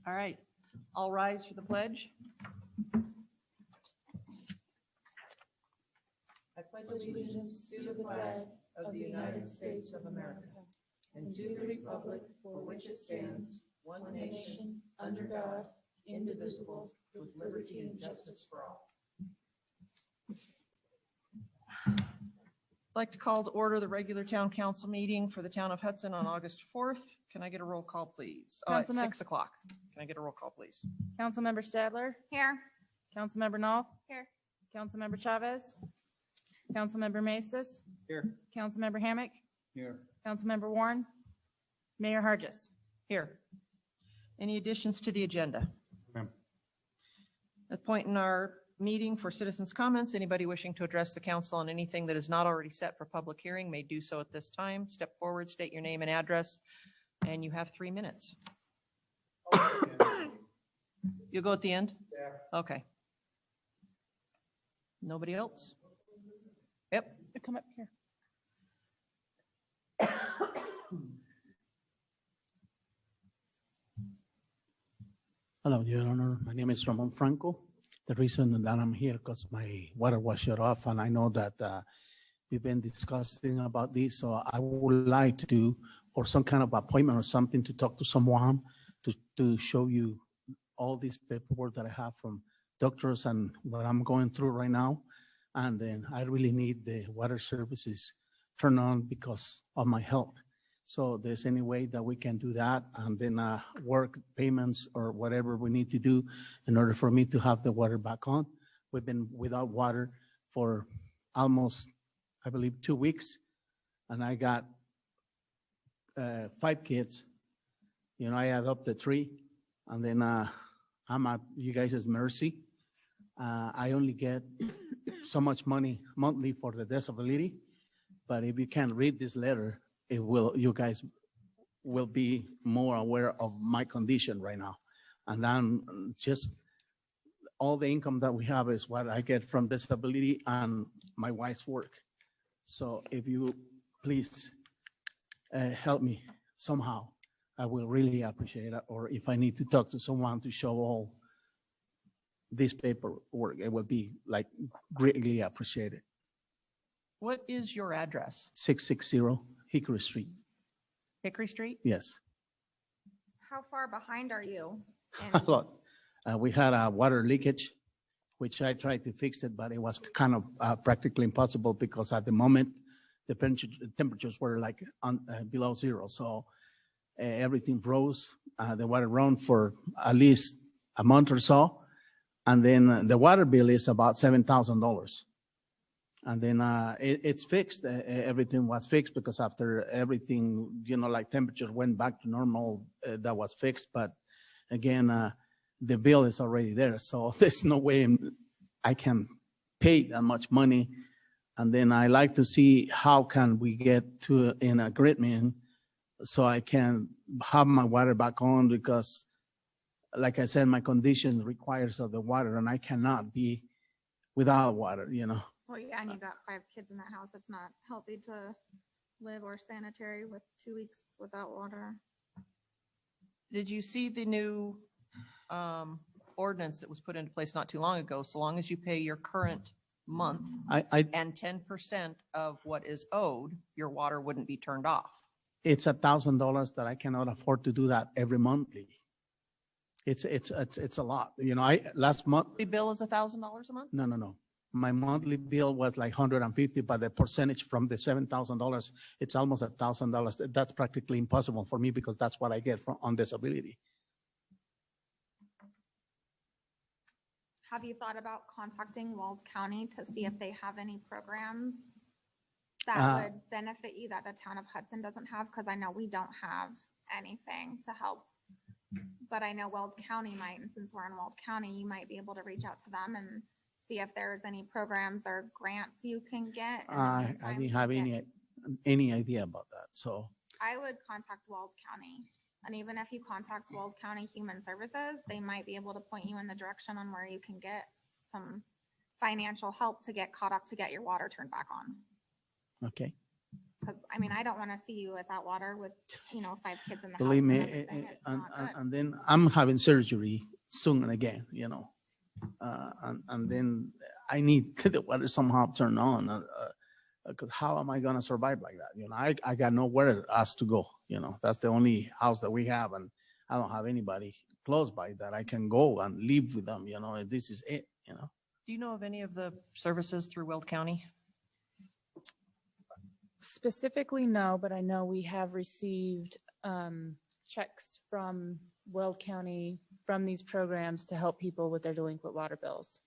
All right, all rise for the pledge. I pledge allegiance to the flag of the United States of America and to the republic for which it stands, one nation, under God, indivisible, with liberty and justice for all. I'd like to call to order the regular town council meeting for the town of Hudson on August 4th. Can I get a roll call, please? Oh, it's 6 o'clock. Can I get a roll call, please? Councilmember Stadler? Here. Councilmember Knopf? Here. Councilmember Chavez? Councilmember Maestas? Here. Councilmember Hammack? Here. Councilmember Warren? Mayor Hargis? Here. Any additions to the agenda? Ma'am. At the point in our meeting for citizens' comments, anybody wishing to address the council on anything that is not already set for public hearing may do so at this time. Step forward, state your name and address, and you have 3 minutes. You'll go at the end? Yeah. Okay. Nobody else? Yep. Come up here. Hello, Your Honor. My name is Ramon Franco. The reason that I'm here because my water was shut off, and I know that we've been discussing about this. So I would like to do, or some kind of appointment or something to talk to someone to show you all this paperwork that I have from doctors and what I'm going through right now. And then I really need the water services turned on because of my health. So there's any way that we can do that and then work payments or whatever we need to do in order for me to have the water back on. We've been without water for almost, I believe, 2 weeks. And I got 5 kids. You know, I adopted 3. And then I'm at you guys' mercy. I only get so much money monthly for the disability. But if you can read this letter, you guys will be more aware of my condition right now. And I'm just, all the income that we have is what I get from disability and my wife's work. So if you please help me somehow, I will really appreciate it. Or if I need to talk to someone to show all this paperwork, it would be like greatly appreciated. What is your address? 660 Hickory Street. Hickory Street? Yes. How far behind are you? A lot. We had a water leakage, which I tried to fix it, but it was kind of practically impossible because at the moment, the temperatures were like below 0. So everything froze. The water run for at least a month or so. And then the water bill is about $7,000. And then it's fixed. Everything was fixed because after everything, you know, like temperatures went back to normal, that was fixed. But again, the bill is already there. So there's no way I can pay that much money. And then I like to see how can we get to an agreement so I can have my water back on because, like I said, my condition requires of the water and I cannot be without water, you know. Well, yeah, and you got 5 kids in that house. It's not healthy to live or sanitary with 2 weeks without water. Did you see the new ordinance that was put into place not too long ago? So long as you pay your current month and 10% of what is owed, your water wouldn't be turned off. It's $1,000 that I cannot afford to do that every monthly. It's a lot. You know, last month. The bill is $1,000 a month? No. My monthly bill was like $150, but the percentage from the $7,000, it's almost $1,000. That's practically impossible for me because that's what I get on disability. Have you thought about contacting Weld County to see if they have any programs that would benefit you that the town of Hudson doesn't have? Because I know we don't have anything to help. But I know Weld County might, and since we're in Weld County, you might be able to reach out to them and see if there's any programs or grants you can get. I didn't have any idea about that. So I would contact Weld County. And even if you contact Weld County Human Services, they might be able to point you in the direction on where you can get some financial help to get caught up to get your water turned back on. Okay. Because, I mean, I don't want to see you without water with, 5 kids in the house. Believe me, and everything. It's not good. and then I'm having surgery soon and again, and then I need the water somehow turned on. Because how am I gonna survive like that? I got nowhere else to go. That's the only house that we have, and I don't have anybody close by that I can go and live with them. And this is it. Do you know of any of the services through Weld County? Specifically, no, but I know we have received checks from Weld County from these programs to help people with their delinquent water bills.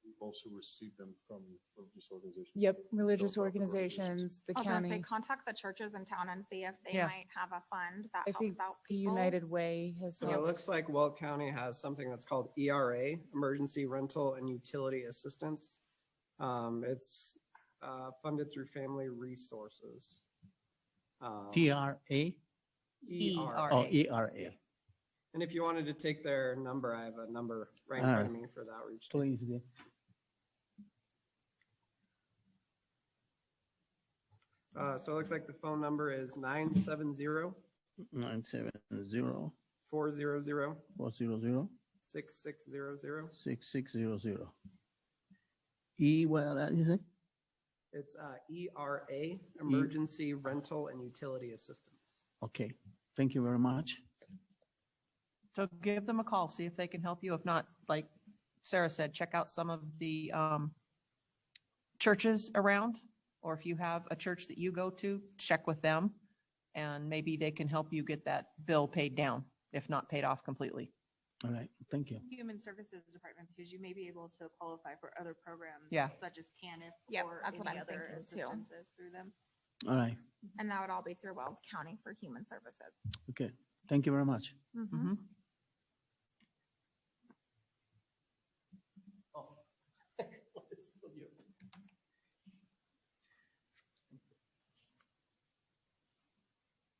We've also received them from religious organizations. Yep, religious Philanthropic organizations, the I was gonna say, county. contact the churches in town and see if they Yeah. might have a fund that I helps think out the people. United Way has So it helped. looks like Weld County has something that's called ERA, Emergency Rental and Utility Assistance. It's funded through Family Resources. TRA. ERA. Oh, ERA. And if you wanted to take their number, I have a number right in front of me for the outreach. Please, dear. So it looks like the phone number is 970 970 400 400 6600. 6600. What did you say? It's ERA, Emergency Rental and Utility Assistance. Okay, thank you very much. So give them a call, see if they can help you. If not, like Sarah said, check out some of the churches around, or if you have a church that you go to, check with them, and maybe they can help you get that bill paid down, if not paid off completely. All right, thank you. Human Services Department, because you may be able to qualify for other programs. Yeah. Such as TANF. Yep, or that's what any I'm other thinking too. assistances through them. All right, And that would all be through Weld County for Human Services. okay, thank you very much. Mhm. Mhm.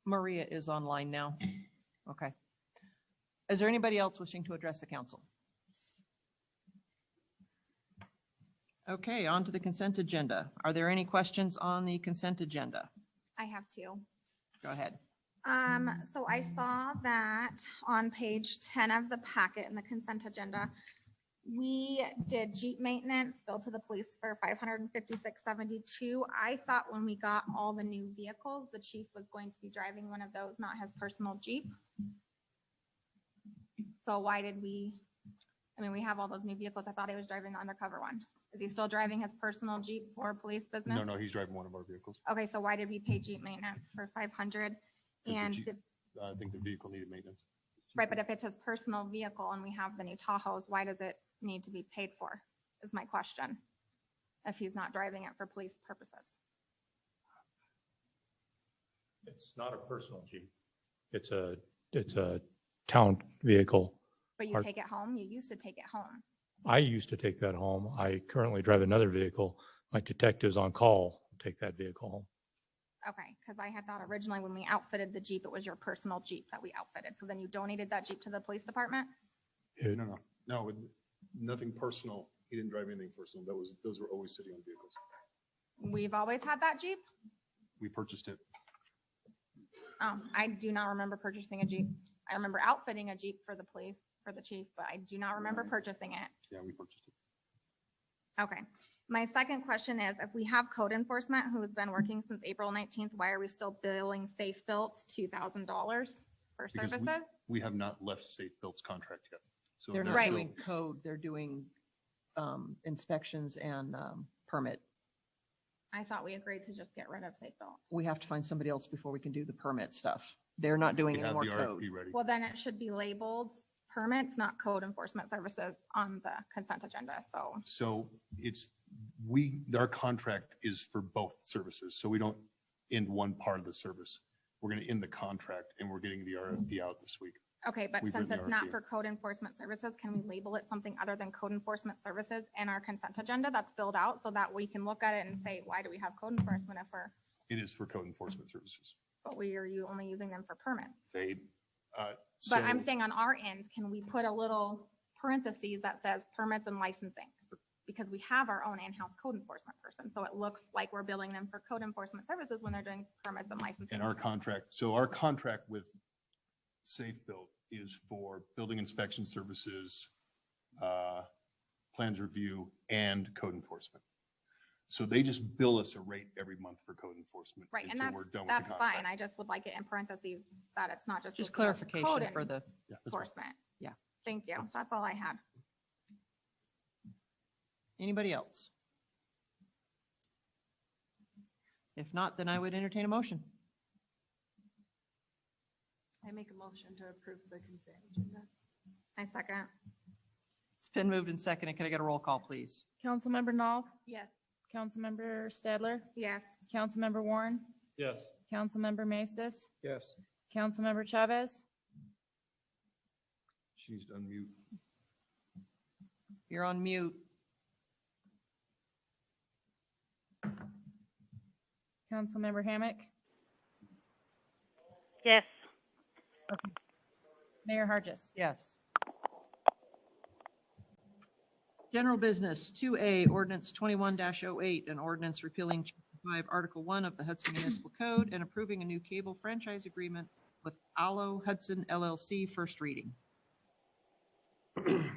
Maria is online now. Okay. Is there anybody else wishing to address the council? Okay, on to the consent agenda. Are there any questions on the consent agenda? I have 2. Go ahead. So I saw that on page 10 of the packet in the consent agenda, we did Jeep maintenance billed to the police for $556.72. I thought when we got all the new vehicles, the chief was going to be driving one of those, not his personal Jeep. So why did we have all those new vehicles. I thought he was driving the undercover one. Is he still driving his personal Jeep for police business? No, he's driving one of our vehicles. Okay, so why did we pay Jeep maintenance for 500? 'Cause the And Jeep- if- I think the vehicle needed maintenance. Right, but if it's his personal vehicle and we have the new Tahoes, why does it need to be paid for, is my question, if he's not driving it for police purposes? It's not a personal Jeep. It's a town vehicle. But you Our- take it home? You used to take it home. I used to take that home. I currently drive another vehicle. My detectives on call take that vehicle home. Okay, because I had thought originally when we outfitted the Jeep, it was your personal Jeep that we outfitted. So then you donated that Jeep to the police department? It- No, nothing personal. He didn't drive anything personal. Those were always city-owned vehicles. We've always had that Jeep? We purchased it. Oh, I do not remember purchasing a Jeep. I remember outfitting a Jeep for the police, for the chief, but I do not remember purchasing it. Yeah, we purchased it. Okay. My second question is, if we have code enforcement who's been working since April 19th, why are we still billing Safe Built $2,000 for Because services? We have not left Safe Built's contract yet. So They're not Right. doing code, they're doing inspections and permit. I thought we agreed to just get rid of Safe Built. We have to find somebody else before we can do the permit stuff. They're not doing We any have more the code. RFP ready. Well, then it should be labeled permits, not code enforcement services on the consent agenda. So, So our contract is for both services. So we don't end one part of the service. We're going to end the contract and we're getting the RFP out this week. okay, but We've since written it's not RFP. for code enforcement services, can we label it something other than code enforcement services in our consent agenda that's filled out so that we can look at it and say, why do we have code enforcement if we're, It is for code enforcement services. but we are you only using them for permits? But But I'm saying on our end, can we put a little parentheses that says permits and licensing? because we have our own in-house code enforcement person. So it looks like we're billing them for code enforcement services when they're doing permits and licensing. And our contract with Safe Built is for building inspection services, plans review, and code enforcement. So they just bill us a rate every month for code enforcement. Right, and until that's, we're done with the that's contract. fine. I just would like it in parentheses that it's not just. Just listed as clarification code for the, Yeah, that's fine. Enforcement. Yeah. Thank you. That's all I had. anybody else? If not, then I would entertain a motion. I make a motion to approve the consent agenda. I second. It's been moved and seconded. Can I get a roll call, please? Councilmember Nall, Yes. Councilmember Stadler, Yes. Councilmember Warren, Yes. Councilmember Maestas, Yes. Councilmember Chavez, She needs to unmute. You're on mute. Councilmember Hammack, Yes. Mayor Hargis. Yes. General business, 2A, ordinance 21-08, an ordinance repealing Chapter 5, Article 1 of the Hudson Municipal Code and approving a new cable franchise agreement with Allo Hudson LLC, first reading.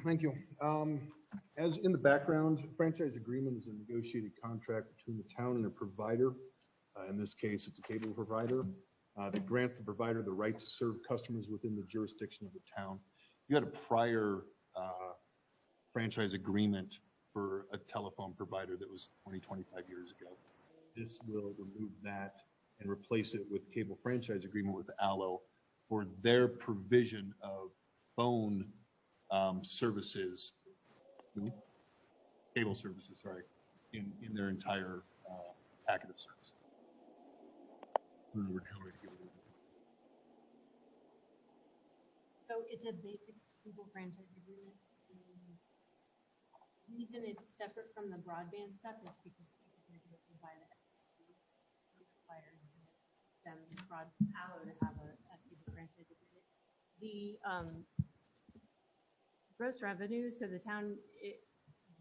Thank you. As in the background, franchise agreement is a negotiated contract between the town and a provider. In this case, it's a cable provider that grants the provider the right to serve customers within the jurisdiction of the town. You had a prior franchise agreement for a telephone provider that was 20, 25 years ago. This will remove that and replace it with cable franchise agreement with Allo for their provision of phone services, cable services, sorry, in their entire packet of service. So it's a basic cable franchise agreement. The reason it's separate from the broadband stuff is because people can buy that. Requires them Allo to have a cable franchise agreement. The gross revenue, so the town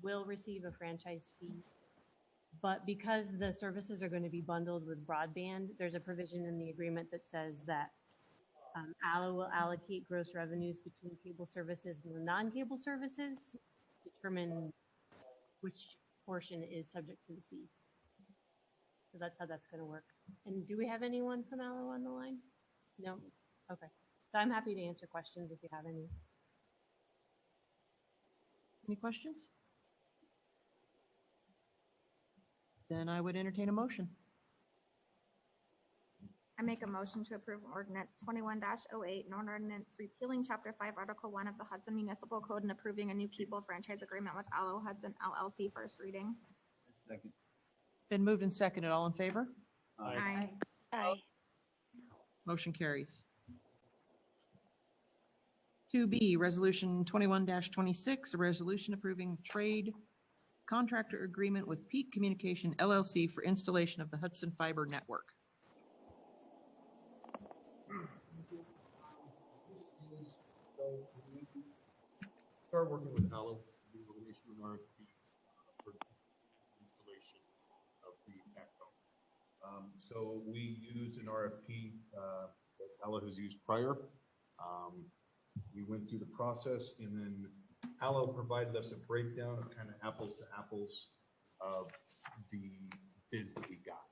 will receive a franchise fee. But because the services are going to be bundled with broadband, there's a provision in the agreement that says that Allo will allocate gross revenues between cable services and the non-cable services to determine which portion is subject to the fee. So that's how that's going to work. And do we have anyone from Allo on the line? No? Okay. So I'm happy to answer questions if you have any. Any questions? Then I would entertain a motion. I make a motion to approve ordinance 21-08, an ordinance repealing Chapter 5, Article 1 of the Hudson Municipal Code and approving a new cable franchise agreement with Allo Hudson LLC, first reading. Second. Been moved and seconded. All in favor? Aye. Aye. Motion carries. 2B, Resolution 21-26, a resolution approving trade contractor agreement with Peak Communication LLC for installation of the Hudson Fiber Network. Start working with Allo, we will issue an RFP for installation of the backbone. So we used an RFP that Allo has used prior. We went through the process, and then Allo provided us a breakdown of kind of apples to apples of the bids that we got,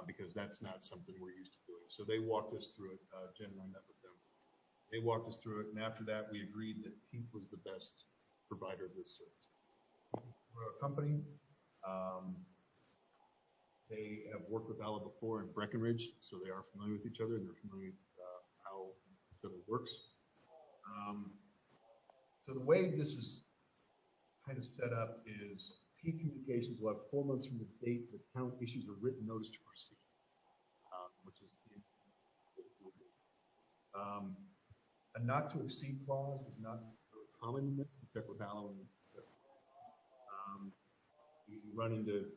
because that's not something we're used to doing. So they walked us through it. Jen and I met with them. They walked us through it, and after that, we agreed that Peak was the best provider of this service. We're a company. They have worked with Allo before in Breckenridge, so they are familiar with each other, and they're familiar with how each other works. So the way this is kind of set up is Peak Communications will have 4 months from the date the town issues a written notice to proceed, which is a not to exceed clause is not common in this. We check with Allo, and you run into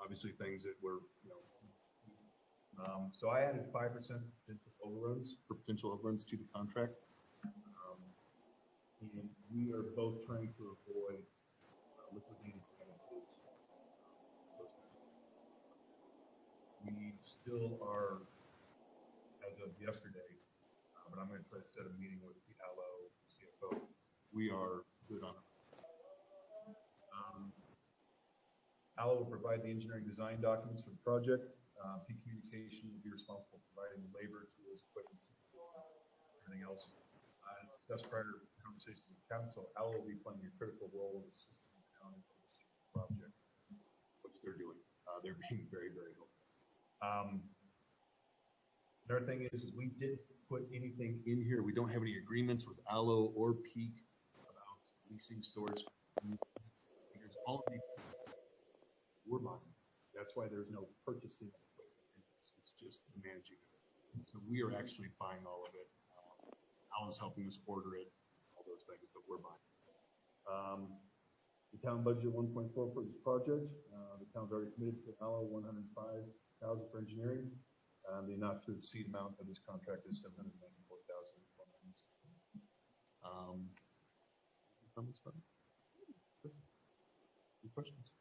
obviously things that were, so I added 5% potential overruns to the contract. And we are both trying to avoid liquidated damages. Those kinds of things. We still are, as of yesterday, but I'm going to try to set a meeting with the allo CFO. We are good on it. Allo will provide the engineering design documents for the project. Peak Communication will be responsible for providing the labor, tools, equipment, everything else. As discussed prior to conversations with council, Allo will be playing a critical role in the system in town and overseeing the project, which they're doing. They're being very, very helpful. Another thing is we didn't put anything in here. We don't have any agreements with Allo or Peak about leasing storage. Because all of these we're buying. That's why there's no purchasing of equipment in this. It's just managing it. So we are actually buying all of it. Alan's helping us order it, all those things, but we're buying. The town budget 1.4 for this project. The town's already committed to Allo $105,000 for engineering. The not to exceed amount of this contract is $794,000. Any questions?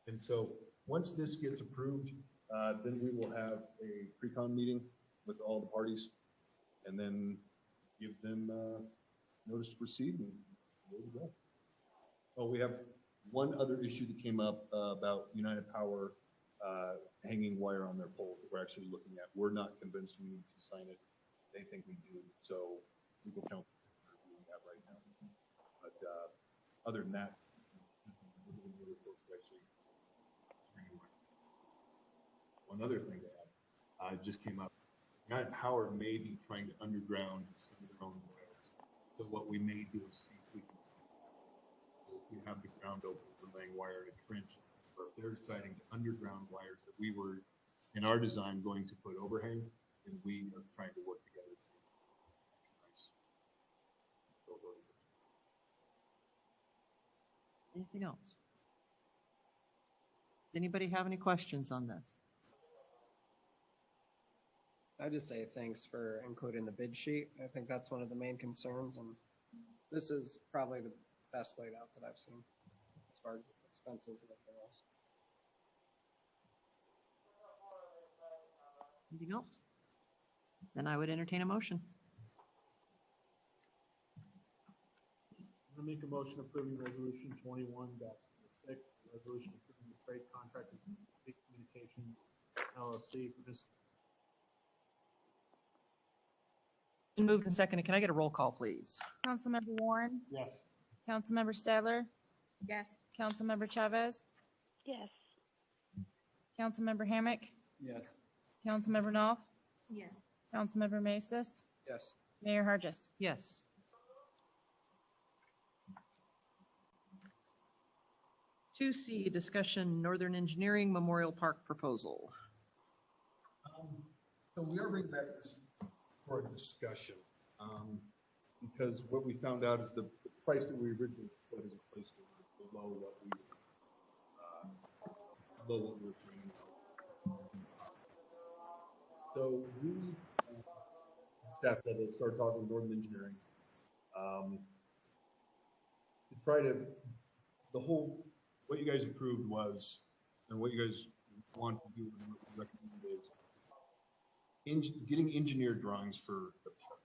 And so once this gets approved, then we will have a pre-con meeting with all the parties and then give them notice to proceed and there we go. Oh, we have one other issue that came up about United Power hanging wire on their poles that we're actually looking at. We're not convinced we need to sign it. They think we do. So legal counsel are doing that right now. But other than that, one other thing that just came up, United Power may be trying to underground some of their own wells. So what we may do is see if we can, if we have the ground open for laying wire in a trench, or if they're deciding to underground wires that we were in our design going to put overhang, and we are trying to work together to nice. Anything else? Anybody have any questions on this? I just say thanks for including the bid sheet. I think that's one of the main concerns, and this is probably the best laid out that I've seen as far as expenses and everything else. Anything else? Then I would entertain a motion. I'm gonna make a motion approving resolution 21-6, resolution approving the trade contract with Peak Communications LLC for this. Been moved and seconded. Can I get a roll call, please? Councilmember Warren, Yes. Councilmember Stadler, Yes. Councilmember Chavez, Yes. Councilmember Hammack, Yes. Councilmember Knopf, Yes. Councilmember Maestas, Yes. Mayor Hargis. Yes. Two C, discussion Northern Engineering Memorial Park proposal. So we are bringing back this for a discussion, because what we found out is the price that we originally put as a placeholder below what we were planning on. So we, staff level, started talking with Northern Engineering to try to, what you guys approved was, and what you guys want to do and what we recommend is getting engineered drawings for the park,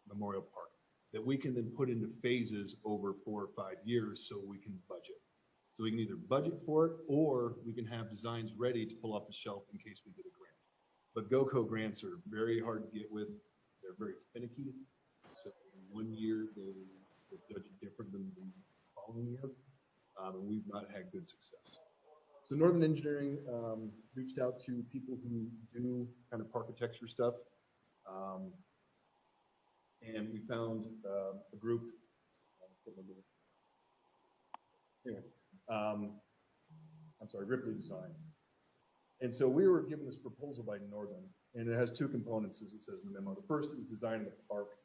Memorial Park, that we can then put into phases over 4 or 5 years so we can budget. So we can either budget for it or we can have designs ready to pull off the shelf in case we get a grant. But GOCO grants are very hard to get with. They're very finicky. So in 1 year, they judge it different than the following year. And we've not had good success. So Northern Engineering reached out to people who do kind of architecture stuff. And we found a group, anyway, I'm sorry, Ripley Design. And so we were given this proposal by Northern, and it has 2 components, as it says in the memo. The first is designing the park.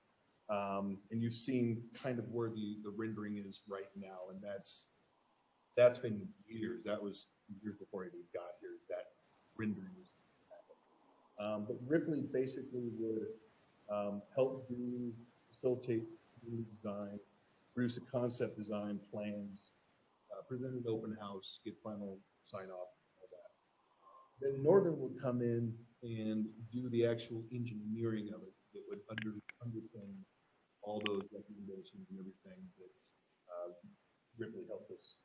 And you've seen kind of where the rendering is right now, and that's been years. That was years before I even got here, that rendering was happening. But Ripley basically would help facilitate new design, produce a concept design, plans, present an open house, get final sign off, all that. Then Northern would come in and do the actual engineering of it that would underpin all those recommendations and everything that Ripley helped us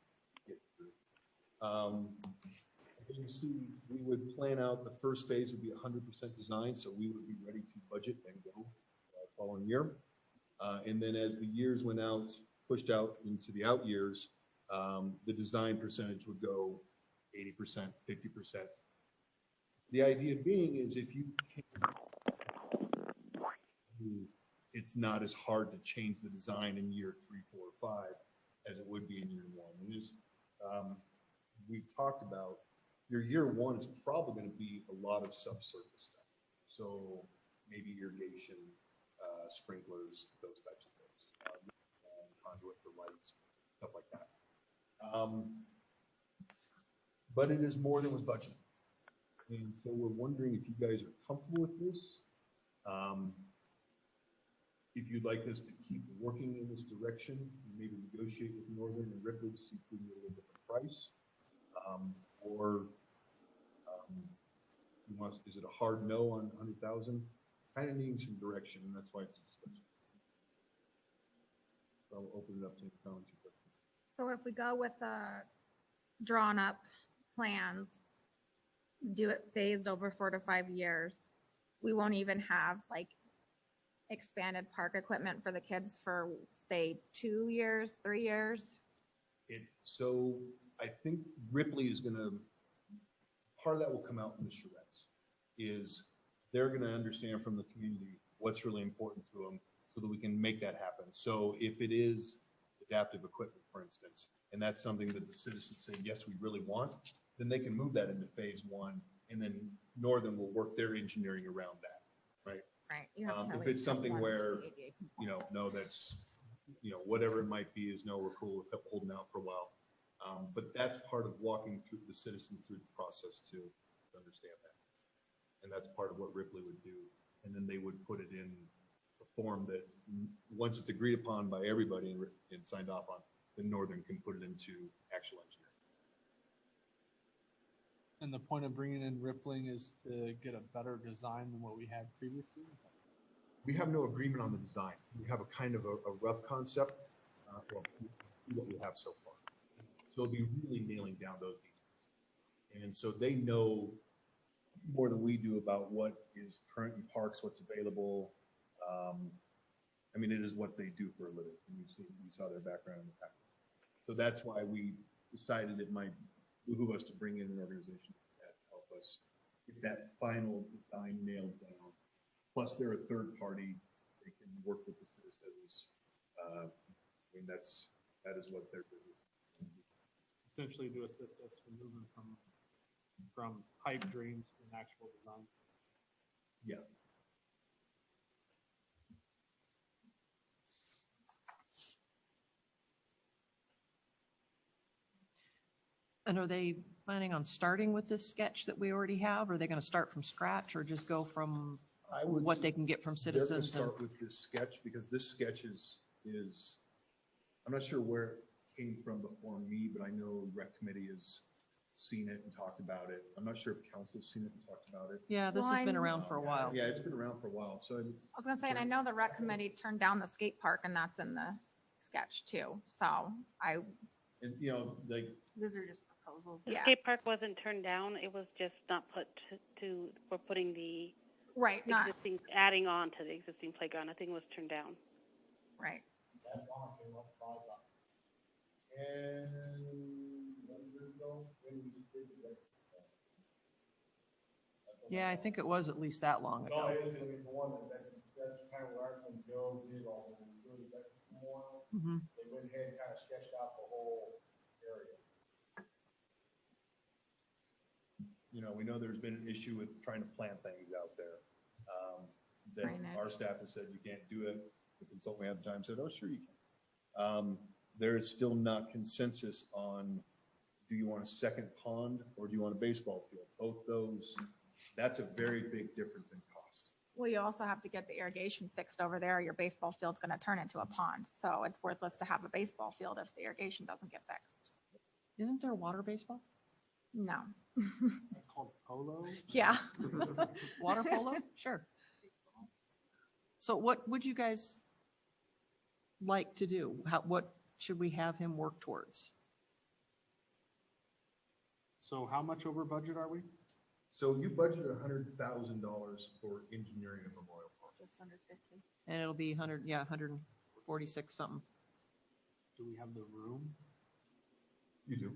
get through. As you see, we would plan out the first phase would be 100% design, so we would be ready to budget and go following year. And then as the years went out, pushed out into the out years, the design percentage would go 80%, 50%. The idea being is if you it's not as hard to change the design in year 3, 4, or 5 as it would be in year 1. And just, we talked about your year 1 is probably going to be a lot of subsurface stuff. So maybe irrigation, sprinklers, those types of things, conduit for lights, stuff like that. But it is more than was budgeted. And so we're wondering if you guys are comfortable with this. If you'd like us to keep working in this direction, maybe negotiate with Northern and Ripley to see if we can get a little different price. Or you want, is it a hard no on 100,000? Kind of needing some direction, and that's why it's a discussion. So I'll open it up to comments and questions. So if we go with drawn up plans, do it phased over 4 to 5 years, we won't even have like expanded park equipment for the kids for say 2 years, 3 years. So I think Ripley is going to, part of that will come out in the charrettes, is they're going to understand from the community what's really important to them so that we can make that happen. So if it is adaptive equipment, for instance, and that's something that the citizens say, yes, we really want, then they can move that into phase 1, and then Northern will work their engineering around that, right? Right. You have to If it's something where, you know, no, that's, you know, whatever it might be is no, we're cool, we're holding out for a while. But that's part of walking through the citizens through the process to understand that. And that's part of what Ripley would do. And then they would put it in a form that once it's agreed upon by everybody and signed off on, then Northern can put it into actual engineering. And the point of bringing in Rippling is to get a better design than what we had previously? We have no agreement on the design. We have a kind of a rough concept, well, what we have so far. So it'll be really nailing down those details. And so they know more than we do about what is current in parks, what's available. I mean, it is what they do for a living. And you saw their background in the past. So that's why we decided it might behoove us to bring in an organization that help us get that final design nailed down. Plus, they're a third party. They can work with the citizens. I mean, that is what their business is. Essentially to assist us in moving from pipe dreams to an actual design. Yeah. And are they planning on starting with this sketch that we already have? Or are they going to start from scratch or just go from what they can get from They're going to citizens? start with this sketch because this sketch is, I'm not sure where it came from before me, but I know Rec Committee has seen it and talked about it. I'm not sure if council's seen it and talked about it. Yeah, this has been around for a while. Yeah, it's been around for a while. So I was gonna say, and I know the rec committee turned down the skate park, and that's in the sketch too. So and you know, like These are just proposals. The Yeah. skate park wasn't turned down, it was just not put we're putting the right, not existing, adding on to the existing playground, I think it was turned down. right. Yeah, I think it was at least that long ago. Mhm. They went ahead and kind of sketched out the whole area. you know, we know there's been an issue with trying to plant things out there. That Drainage. our staff has said you can't do it. The consultant we had at the time said, oh, sure you can. There is still not consensus on, do you want a second pond or do you want a baseball field? Both those, that's a very big difference in cost. Well, you also have to get the irrigation fixed over there. Your baseball field's going to turn into a pond. So it's worthless to have a baseball field if the irrigation doesn't get fixed. Isn't there water baseball? No. It's called polo. Yeah. Water polo? Sure. So what would you guys like to do? What should we have him work towards? So how much over budget are we? So you budgeted $100,000 for engineering a memorial park. Just under 50. And it'll be 146 something. Do we have the room? You do.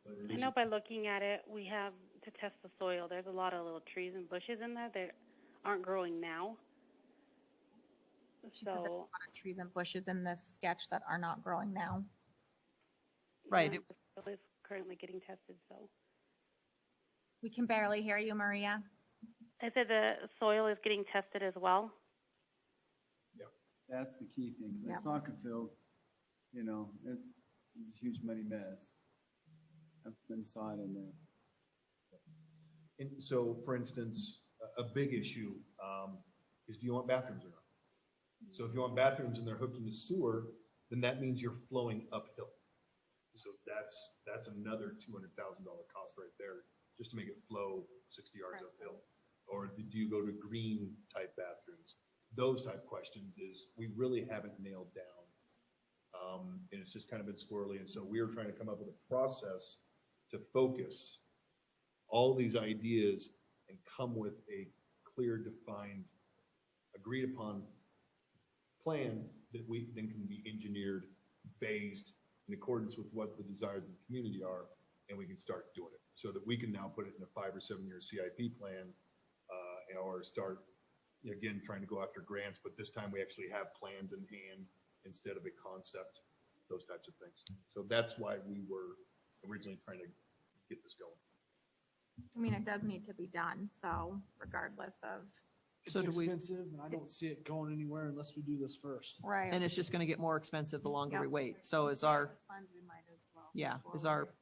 But it I is- know by looking at it, we have to test the soil. There's a lot of little trees and bushes in there that aren't growing now. She said there's a So, lot of trees and bushes in this sketch that are not growing now. Right. yeah, the soil is currently getting tested, so. We can barely hear you, Maria. I said the soil is getting tested as well. That's the key thing, because Yeah. that soccer field, you know, it's a huge money mess. I've been saw it in there. And so, for instance, a big issue is, do you want bathrooms or not? So if you want bathrooms and they're hooked into sewer, then that means you're flowing uphill. So that's another $200,000 cost right there, just to make it flow 60 yards uphill. Or do you go to green type bathrooms? Those type questions is we really haven't nailed down. And it's just kind of been squirrely. And so we are trying to come up with a process to focus all these ideas and come with a clear, defined, agreed upon plan that we then can be engineered, phased in accordance with what the desires of the community are, and we can start doing it so that we can now put it in a 5 or 7 year CIP plan, or start again trying to go after grants, but this time we actually have plans in hand instead of a concept, those types of things. So that's why we were originally trying to get this going. I mean, it does need to be done, so regardless of, It's So do we- expensive, and I don't see it going anywhere unless we do this first. right. And it's just going to get more expensive the longer we Yep. wait. So is our, Funds, we might as well. yeah, move is our forward.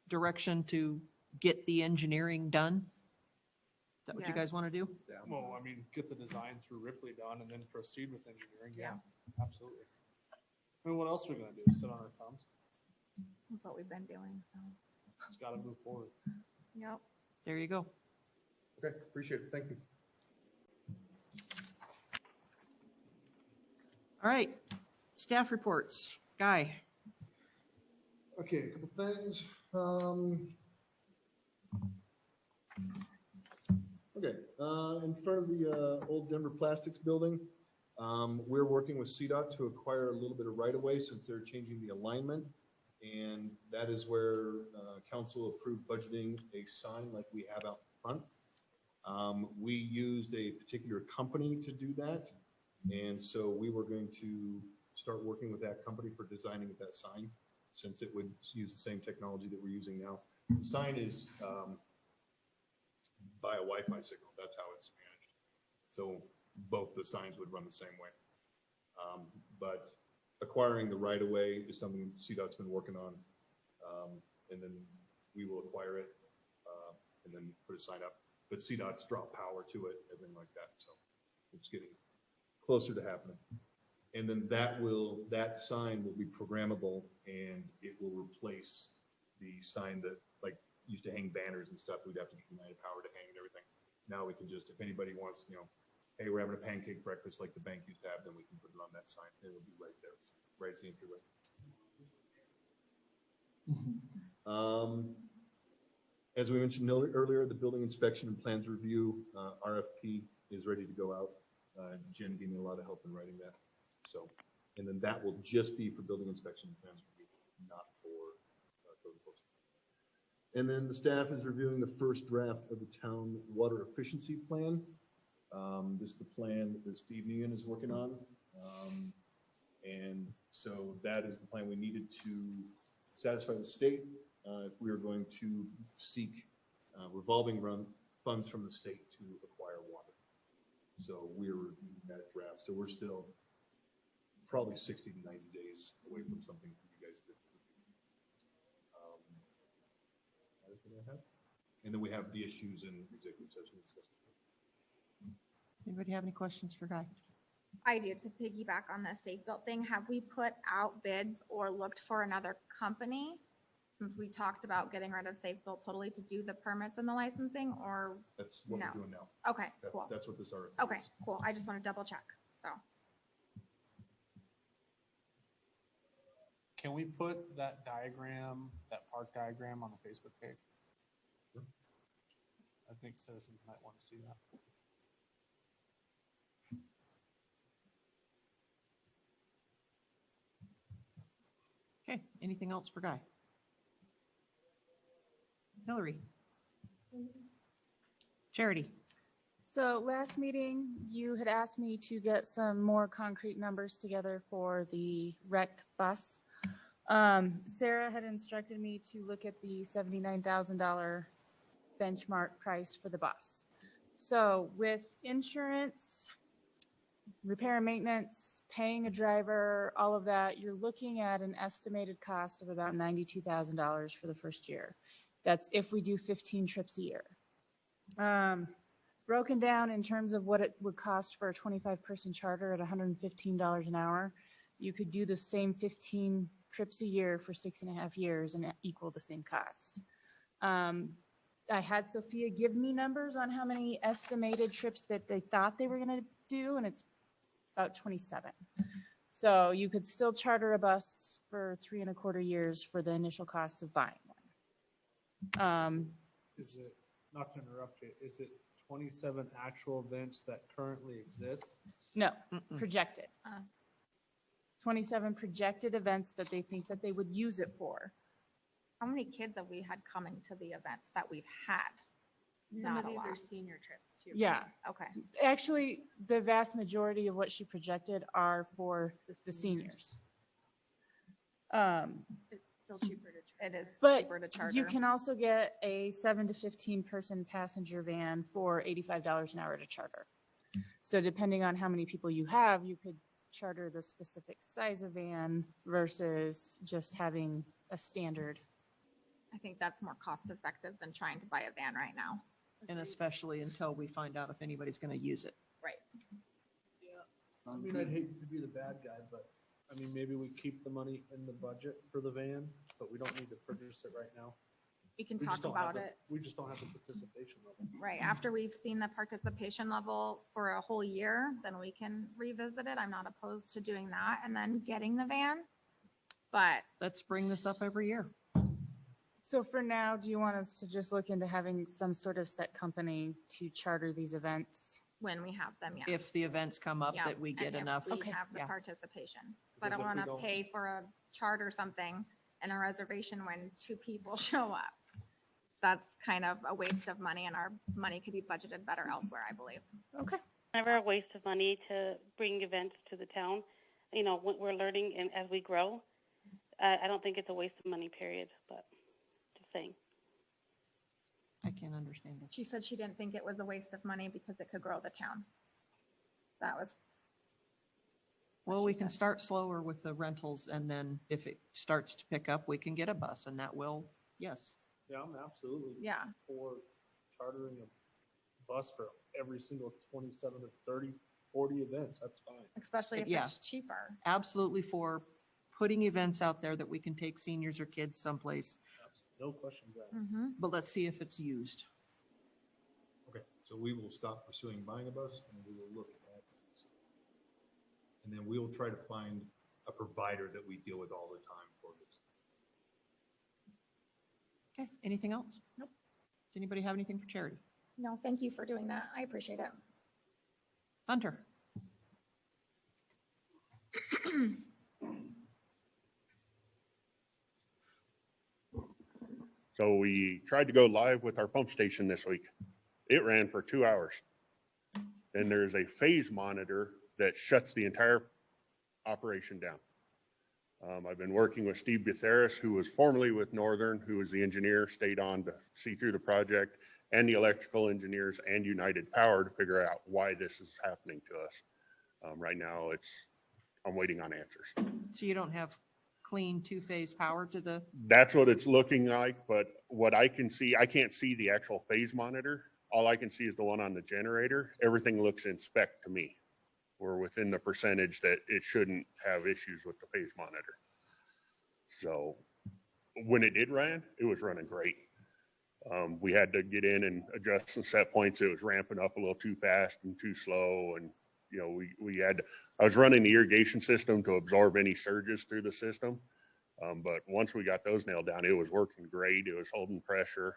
direction to get the engineering done? Is that what you Yes. guys want to do? Well, I mean, get the design through Ripley done and then proceed with engineering. Yeah, absolutely. I mean, what else are we gonna do? Sit on our thumbs? That's what we've been doing, so. It's gotta move forward. Yep. There you go. Okay, appreciate it. Thank you. All right, staff reports. Guy? Okay, a couple things. Okay, in front of the old Denver Plastics building, we're working with CDOT to acquire a little bit of right-of-way since they're changing the alignment. And that is where council approved budgeting a sign like we have out front. We used a particular company to do that. And so we were going to start working with that company for designing that sign, since it would use the same technology that we're using now. The sign is by a Wi-Fi signal. That's how it's managed. So both the signs would run the same way. But acquiring the right-of-way is something CDOT's been working on. And then we will acquire it and then put a sign up. But CDOT's dropped power to it, everything like that. So it's getting closer to happening. And then that sign will be programmable, and it will replace the sign that like used to hang banners and stuff. We'd have to get United Power to hang and everything. Now we can just, if anybody wants, hey, we're having a pancake breakfast like the bank used to have, then we can put it on that sign. It'll be right there, right at the entryway. As we mentioned earlier, the building inspection and plans review RFP is ready to go out. Jen gave me a lot of help in writing that. So, and then that will just be for building inspection and plans review, not for code enforcement. And then the staff is reviewing the first draft of the town water efficiency plan. This is the plan that Steve Nguyen is working on. And so that is the plan we needed to satisfy the state if we are going to seek revolving funds from the state to acquire water. So we're reviewing that draft. So we're still probably 60 to 90 days away from something for you guys to review. That is what I have. And then we have the issues in executive session discussion. Anybody have any questions for Guy? idea to piggyback on the safe built thing. Have we put out bids or looked for another company? Since we talked about getting rid of safe built totally to do the permits and the licensing, or That's what no? we're doing now. Okay, cool. That's what this RFP Okay, is. cool. I just want to double check, so. Can we put that diagram, that park diagram on the Facebook page? Sure. I think citizens might want to see that. Okay, anything else for Guy? Hillary? Charity? So last meeting, you had asked me to get some more concrete numbers together for the rec bus. Sarah had instructed me to look at the $79,000 benchmark price for the bus. So with insurance, repair and maintenance, paying a driver, all of that, you're looking at an estimated cost of about $92,000 for the first year. That's if we do 15 trips a year. Broken down in terms of what it would cost for a 25-person charter at $115 an hour, you could do the same 15 trips a year for 6.5 years and equal the same cost. I had Sophia give me numbers on how many estimated trips that they thought they were going to do, and it's about 27. So you could still charter a bus for 3.25 years for the initial cost of buying one. Is it, not to interrupt you, is it 27 actual events that currently exist? No, projected. 27 projected events that they think that they would use it for. How many kids have we had coming to the events that we've had? Some of Not a these are lot. senior trips too. Yeah. Okay. Actually, the vast majority of what she projected are for the seniors. It's still cheaper to It is But cheaper to charter. you can also get a 7 to 15 person passenger van for $85 an hour to charter. So depending on how many people you have, you could charter the specific size of van versus just having a standard. I think that's more cost effective than trying to buy a van right now. And especially until we find out if anybody's going to use it. Right. I mean, I'd hate to be the bad guy, but I mean, maybe we keep the money in the budget for the van, but we don't need to purchase it right now. We can We just talk don't have about the- it. We just don't have the participation level. Right, after we've seen the participation level for a whole year, then we can revisit it. I'm not opposed to doing that and then getting the van. But Let's bring this up every year. So for now, do you want us to just look into having some sort of set company to charter these events? when we have them, yeah. If the events come up Yeah, that we get and if enough. We have the Yeah. participation. So I Because don't if we want to don't- pay for a chart or something and a reservation when 2 people show up. That's kind of a waste of money, and our money could be budgeted better elsewhere, I believe. Okay. Never a waste of money to bring events to the town. You know, we're learning and as we grow. I don't think it's a waste of money, period, but just saying. I can't understand it. She said she didn't think it was a waste of money because it could grow the town. That was, Well, we can start slower with the rentals, and then if it starts to pick up, we can get a bus, and that will, yes. Yeah, I'm absolutely yeah. for chartering a bus for every single 27 to 30, 40 events. That's fine. Especially if Yeah. it's cheaper. Absolutely for putting events out there that we can take seniors or kids someplace, No questions asked. Mm-hmm. but let's see if it's used. Okay, so we will stop pursuing buying a bus and we will look at, and then we'll try to find a provider that we deal with all the time for this. Okay, anything else? Nope. Does anybody have anything for charity? No, thank you for doing that. I appreciate it. Hunter? So we tried to go live with our pump station this week. It ran for 2 hours. And there's a phase monitor that shuts the entire operation down. I've been working with Steve Butheris, who was formerly with Northern, who was the engineer, stayed on to see through the project, and the electrical engineers and United Power to figure out why this is happening to us. Right now, I'm waiting on answers. So you don't have clean two-phase power to the, That's what it's looking like, but what I can see, I can't see the actual phase monitor. All I can see is the one on the generator. Everything looks in spec to me. we're within the percentage that it shouldn't have issues with the phase monitor. So when it did run, it was running great. We had to get in and adjust some set points. It was ramping up a little too fast and too slow. And, you know, I was running the irrigation system to absorb any surges through the system. But once we got those nailed down, it was working great. It was holding pressure.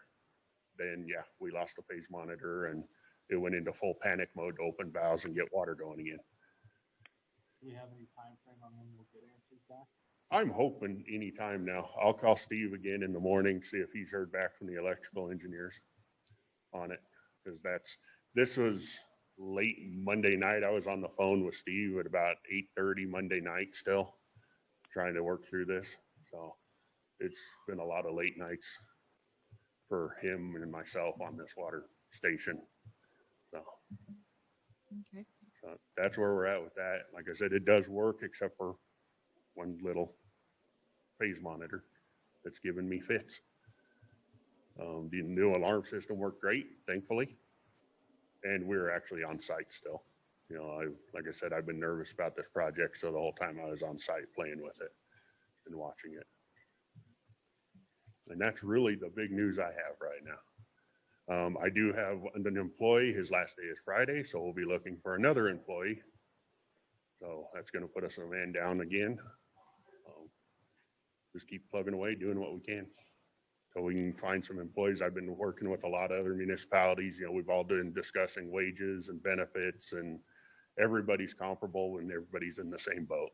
Then, yeah, we lost the phase monitor and it went into full panic mode to open valves and get water going again. Do we have any time frame on when we'll get answers back? I'm hoping anytime now. I'll call Steve again in the morning, see if he's heard back from the electrical engineers on it. Because this was late Monday night. I was on the phone with Steve at about 8:30 Monday night still, trying to work through this. So it's been a lot of late nights for him and myself on this water station. So, Okay. so that's where we're at with that. Like I said, it does work except for one little phase monitor that's giving me fits. The new alarm system worked great, thankfully. And we're actually on site still. You know, like I said, I've been nervous about this project. So the whole time I was on site playing with it and watching it. And that's really the big news I have right now. I do have an employee, his last day is Friday, so we'll be looking for another employee. So that's going to put us a man down again. Just keep plugging away, doing what we can. So we can find some employees. I've been working with a lot of other municipalities. You know, we've all been discussing wages and benefits, and everybody's comparable and everybody's in the same boat.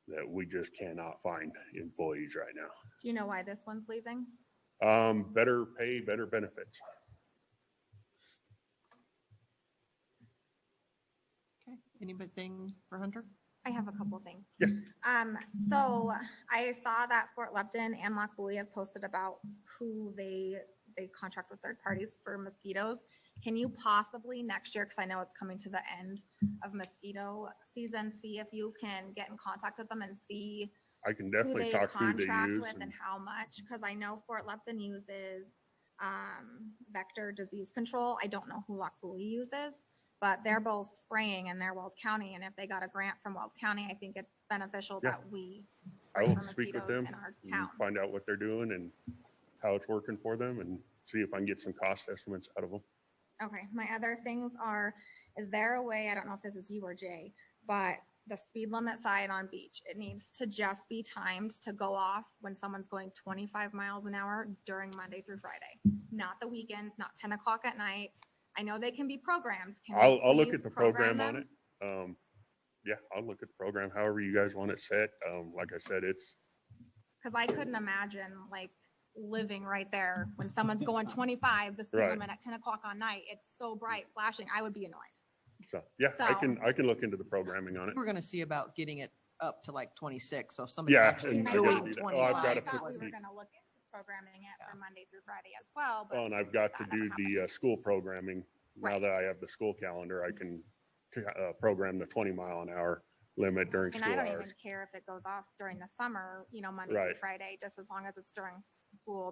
That we just cannot find employees right now. Do you know why this one's leaving? Better pay, better benefits. Okay. Anything for Hunter? I have a couple things. Yes. So I saw that Fort Lupton and Loch Buoy have posted about who they contract with third parties for mosquitoes. Can you possibly next year, because I know it's coming to the end of mosquito season, see if you can get in contact with them and see I can who definitely they talk to who they contract use. with and how much? Because I know Fort Lupton uses vector disease control. I don't know who Loch Buoy uses, but they're both spraying and they're Weld County. And if they got a grant from Weld County, I think it's beneficial Yeah. that we I spray will for speak with mosquitoes them in our and town. find out what they're doing and how it's working for them and see if I can get some cost estimates out of them. Okay, my other things are, is there a way, I don't know if this is you or Jay, but the speed limit sign on Beach, it needs to just be timed to go off when someone's going 25 miles an hour during Monday through Friday, not the weekends, not 10 o'clock at night. I know they can be programmed. Can you I'll look please at the program on them? it. Yeah, I'll look at the program, however you guys want it set. Like I said, it's, Because I couldn't imagine like living right there when someone's going 25, the speed Right. limit at 10 o'clock on night, it's so bright flashing, I would be annoyed. so, yeah, I So- can look into the programming on it. We're going to see about getting it up to like 26. So if somebody's Yeah, actually and I doing gotta do that. Oh, I've 25. gotta I thought we put were the- gonna look into programming it for Monday through Friday as well, but. Well, and I've got to that do never the happened. school programming. Now Right. that I have the school calendar, I can program the 20-mile-an-hour limit during And school I don't hours. even care if it goes off during the summer, you know, Monday through Right. Friday, just as long as it's during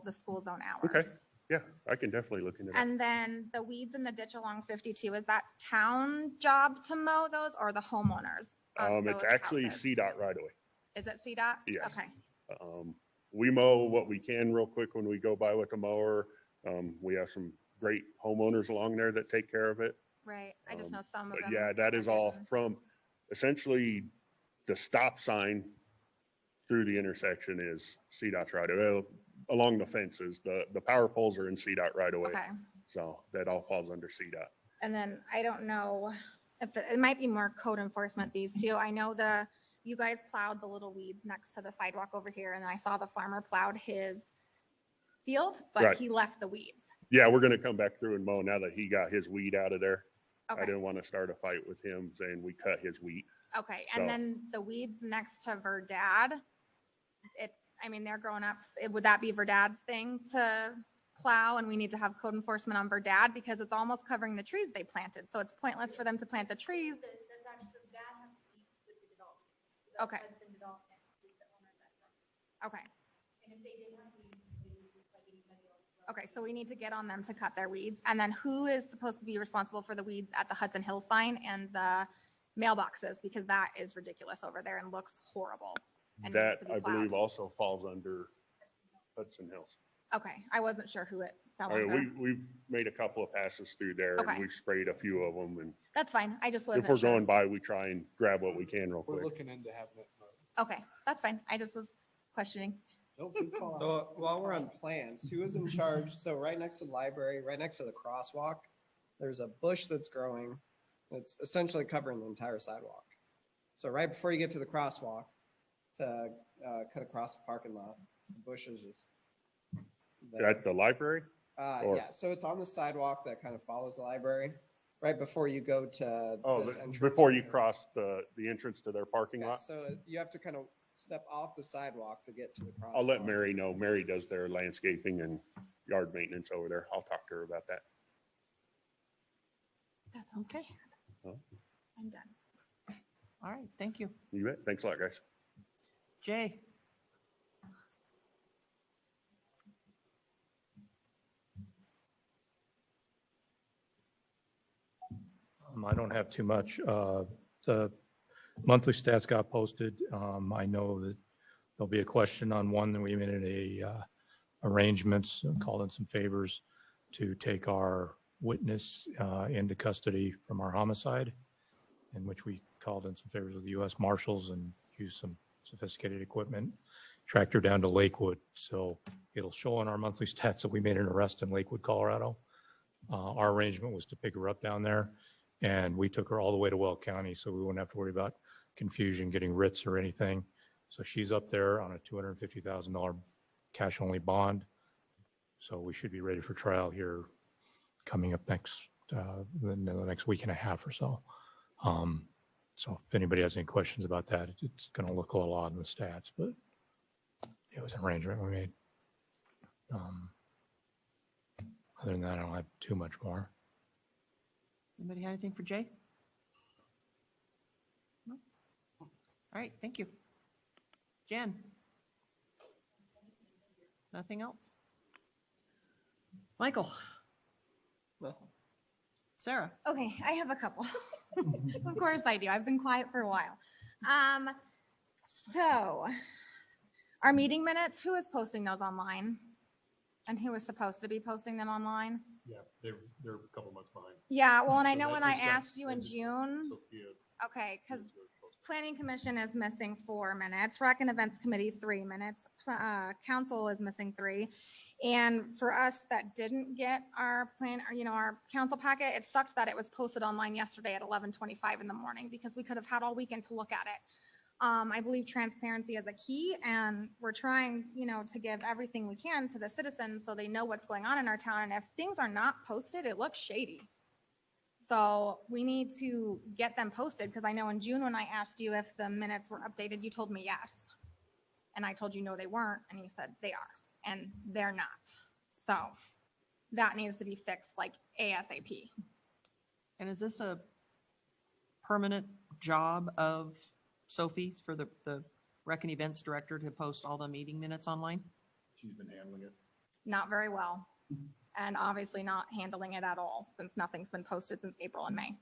the school zone hours. Okay, yeah, I can definitely look into that. And then the weeds in the ditch along 52, is that town job to mow those or the homeowners? on It's those actually houses? CDOT right away. Is it CDOT? Yes. Okay, We mow what we can real quick when we go by with the mower. We have some great homeowners along there that take care of it. right. I just know some of But them. yeah, that is all from essentially the stop sign through the intersection is CDOT's right away. Along the fences, the power poles are in CDOT right away. Okay. So that all falls under CDOT. And then I don't know if it might be more code enforcement, these two. I know you guys plowed the little weeds next to the sidewalk over here, and I saw the farmer plowed his field, but Right. he left the weeds. Yeah, we're gonna come back through and mow now that he got his weed out of there. I Okay. didn't want to start a fight with him saying we cut his wheat. Okay, So- and then the weeds next to Verdad, they're growing up. Would that be Verdad's thing to plow, and we need to have code enforcement on Verdad because it's almost covering the trees they planted, so it's pointless for them to plant the trees. Okay. Okay. Okay, so we need to get on them to cut their weeds. And then who is supposed to be responsible for the weeds at the Hudson Hill sign and the mailboxes because that is ridiculous over there and looks horrible. And That, needs to be I plowed. believe, also falls under Hudson Hills. Okay, I wasn't sure who it fell I mean, under. we've made a couple of passes through there Okay. and we've sprayed a few of them, and That's fine. I just wasn't if we're sure. going by, we try and grab what we can real We're quick. looking into having it mowed. Okay, that's fine. I just was questioning. Nope, good call out. So while we're on plans, who is in charge? So right next to the library, right next to the crosswalk, there's a bush that's growing. It's essentially covering the entire sidewalk. So right before you get to the crosswalk, to cut across the parking lot, the bush is just there. At the library? Or- Yeah, so it's on the sidewalk that kind of follows the library, right before you go to Oh, this entrance. before you cross the entrance to their parking Yeah, lot? so you have to kind of step off the sidewalk to get to the crosswalk. I'll let Mary know. Mary does their landscaping and yard maintenance over there. I'll talk to her about that. That's okay. Oh. I'm done. All right, thank you. You bet. Thanks a lot, guys. Jay? I don't have too much. The monthly stats got posted. I know that there'll be a question on one that we made arrangements, called in some favors to take our witness into custody from our homicide, in which we called in some favors with the U.S. Marshals and used some sophisticated equipment, tracked her down to Lakewood. So it'll show on our monthly stats that we made an arrest in Lakewood, Colorado. Our arrangement was to pick her up down there, and we took her all the way to Weld County, so we wouldn't have to worry about confusion, getting writs or anything. So she's up there on a $250,000 cash-only bond. So we should be ready for trial here coming up next, in the next week and a half or so. So if anybody has any questions about that, it's going to look a little odd in the stats, but it was an arrangement we made. Other than that, I don't have too much more. Anybody have anything for Jay? No? All right, thank you. Jen? Nothing else? Michael? No. Sarah? Okay, I have a couple. Of course I do. I've been quiet for a while. So our meeting minutes, who is posting those online? And who is supposed to be posting them online? Yeah, they're a couple months behind. Yeah, well, and I So know that when I just got- asked you in that just- June, Sophia okay, because Planning Commission is missing 4 minutes, Rec and Events Committee 3 minutes, Council is missing 3. And for us that didn't get our plan, or, our council packet, it sucked that it was posted online yesterday at 11:25 in the morning because we could have had all weekend to look at it. I believe transparency is a key, and we're trying, to give everything we can to the citizens so they know what's going on in our town. And if things are not posted, it looks shady. So we need to get them posted, because I know in June when I asked you if the minutes were updated, you told me yes. And I told you no, they weren't, and you said they are, and they're not. So that needs to be fixed like ASAP. And is this a permanent job of Sophie's for the Rec and Events Director to post all the meeting minutes online? She's been handling it. Not very well, and obviously not handling it at all, since nothing's been posted since April and May.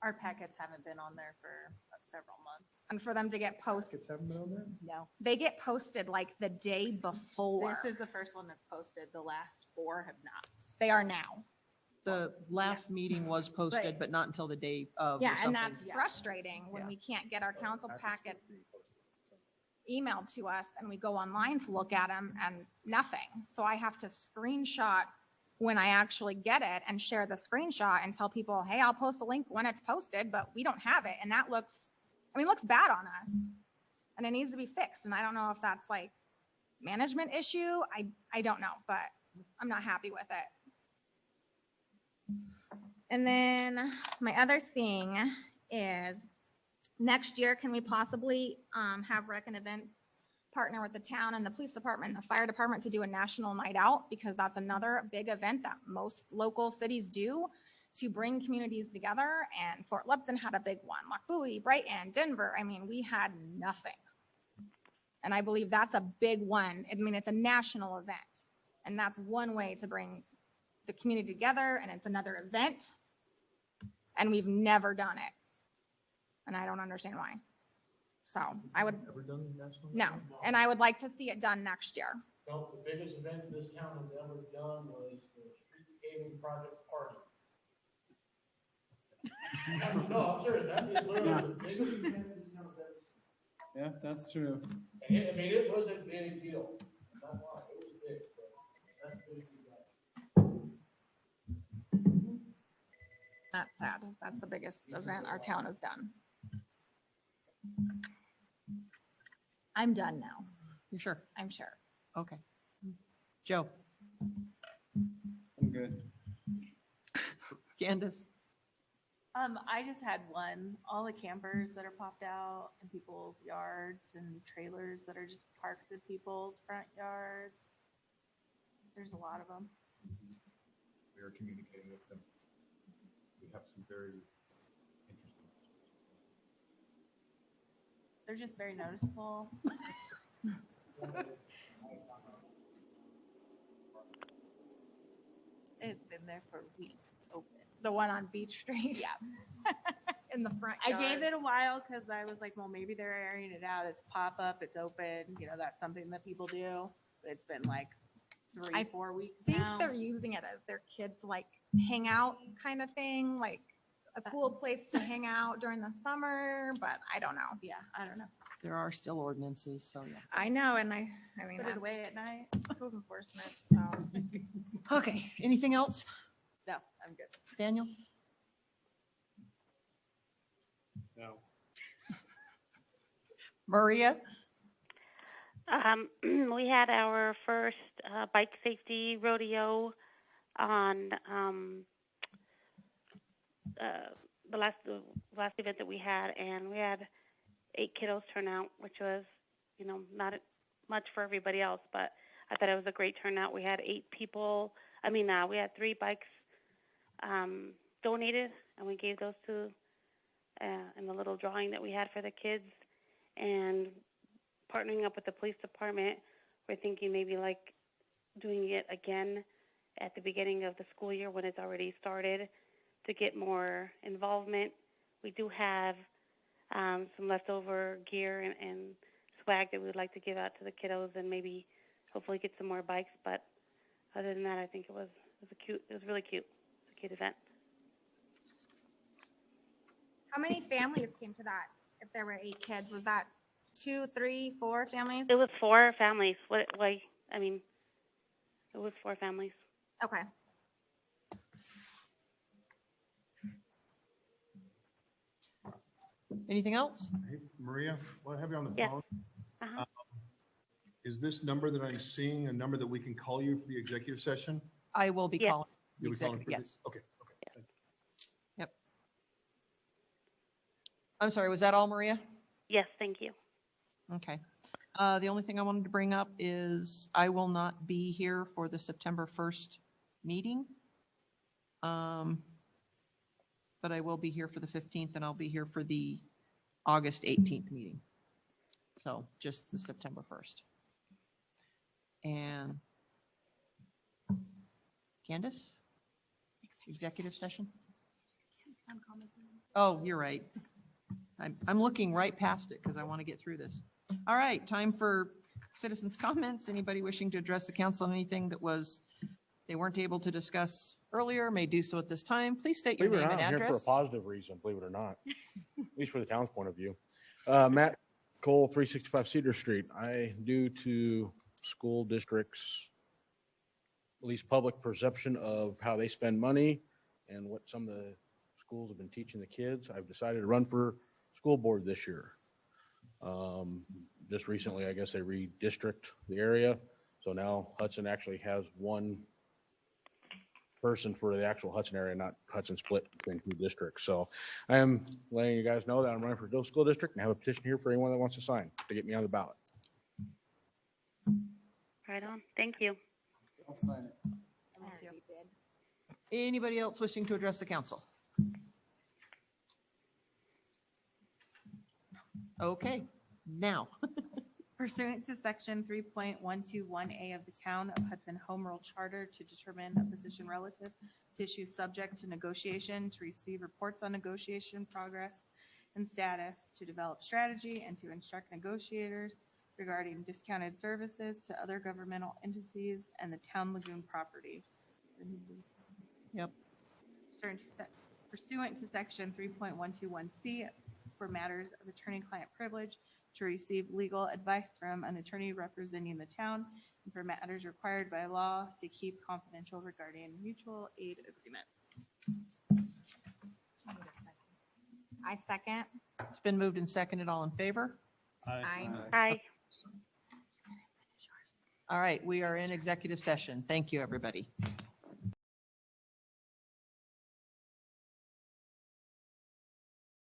Our packets haven't been on there for several months. And for them to get posted, Kids haven't been on there? No. they get posted like the day before. This is the first one that's posted. The last 4 have not. They are now. The last meeting was posted, Right. but not until the day of or Yeah, and something. that's frustrating when Yeah. we can't get our council packets emailed to us and we go online to look at them and nothing. So I have to screenshot when I actually get it and share the screenshot and tell people, hey, I'll post a link when it's posted, but we don't have it. And that looks bad on us. And it needs to be fixed. And I don't know if that's like management issue. I don't know, but I'm not happy with it. And then my other thing is, next year, can we possibly have Rec and Events partner with the town and the police department and the fire department to do a national night out? Because that's another big event that most local cities do to bring communities together. And Fort Lupton had a big one, Loch Bowie, Brighton, Denver. We had nothing. And I believe that's a big one. It's a national event. And that's one way to bring the community together, and it's another event. And we've never done it. and I don't understand why. So I would, Ever done national? no, and I would like to see it done next year. No, the biggest event this town has ever done was the street paving project party. No, I'm serious, that is literally the biggest event this town has ever. Yeah, that's true. And I mean, it was a big deal. Not lying, it was big, but that's big. That's sad. That's the biggest event our town has done. I'm done now. You sure? I'm sure. Okay. Joe, I'm good. Candace, I just had one, all the campers that are popped out in people's yards and trailers that are just parked in people's front yards. There's a lot of them. We are communicating with them. We have some very interesting situations. They're just very noticeable. It's been there for weeks open. The one on Beach Street. Yeah. In the front I yard. gave it a while because I was like, well, maybe they're airing it out. It's pop up, it's open. You know, that's something that people do. But it's been like 3-4 weeks I think now. they're using it as their kids like hangout kind of thing, like a cool place to hang out during the summer, but I don't know. Yeah, I don't know. there are still ordinances, so yeah. I know, and I mean, Put it that's away at night. code enforcement, so. Okay, anything else? No, I'm good. Daniel? No. Maria? We had our first bike safety rodeo on the last event that we had, and we had 8 kiddos turn out, which was, you know, not much for everybody else, but I thought it was a great turnout. We had 8 people. We had 3 bikes donated, and we gave those to in the little drawing that we had for the kids. And partnering up with the police department, we're thinking maybe like doing it again at the beginning of the school year when it's already started to get more involvement. We do have some leftover gear and swag that we would like to give out to the kiddos and maybe hopefully get some more bikes. But other than that, I think it was really cute. It's a cute event. How many families came to that? If there were 8 kids, was that 2, 3, 4 families? It was 4 families. It was 4 families. Okay. Anything else? Hey, Maria, while I have you on the Yeah. phone, Uh-huh. is this number that I'm seeing a number that we can call you for the executive session? I will be Yeah. calling. the You'll be calling executive, for yes. this? Okay. Yep. I'm sorry, was that all, Maria? Yes, thank you. Okay. The only thing I wanted to bring up is I will not be here for the September 1st meeting. But I will be here for the 15th and I'll be here for the August 18th meeting. So just the September 1st. And Candace? Executive session? Oh, you're right. I'm looking right past it because I want to get through this. All right, time for citizens' comments. Anybody wishing to address the council on anything that they weren't able to discuss earlier may do so at this time. Please state your Believe it or name not, and I'm here for a address. positive reason, believe it or not, at least for the town's point of view. Matt Cole, 365 Cedar Street. Due to school districts, at least public perception of how they spend money and what some of the schools have been teaching the kids, I've decided to run for school board this year. Just recently, I guess they redistrict the area. So now Hudson actually has one person for the actual Hudson area, not Hudson split between 2 districts. So I am letting you guys know that I'm running for Dole School District and have a petition here for anyone that wants to sign to get me on the ballot. Right on. Thank you. I'll sign it. Anybody else wishing to address the council? Okay, now. Pursuant to section 3.121A of the Town of Hudson Home Rule Charter to determine a position relative to issues subject to negotiation, to receive reports on negotiation progress, and status, to develop strategy, and to instruct negotiators regarding discounted services to other governmental entities and the town lagoon property. Yep. Pursuant to section 3.121C for matters of attorney-client privilege, to receive legal advice from an attorney representing the town, and for matters required by law to keep confidential regarding mutual aid agreements. I second. It's been moved and seconded. All in favor? Aye. Aye. All right, we are in executive session. Thank you, everybody.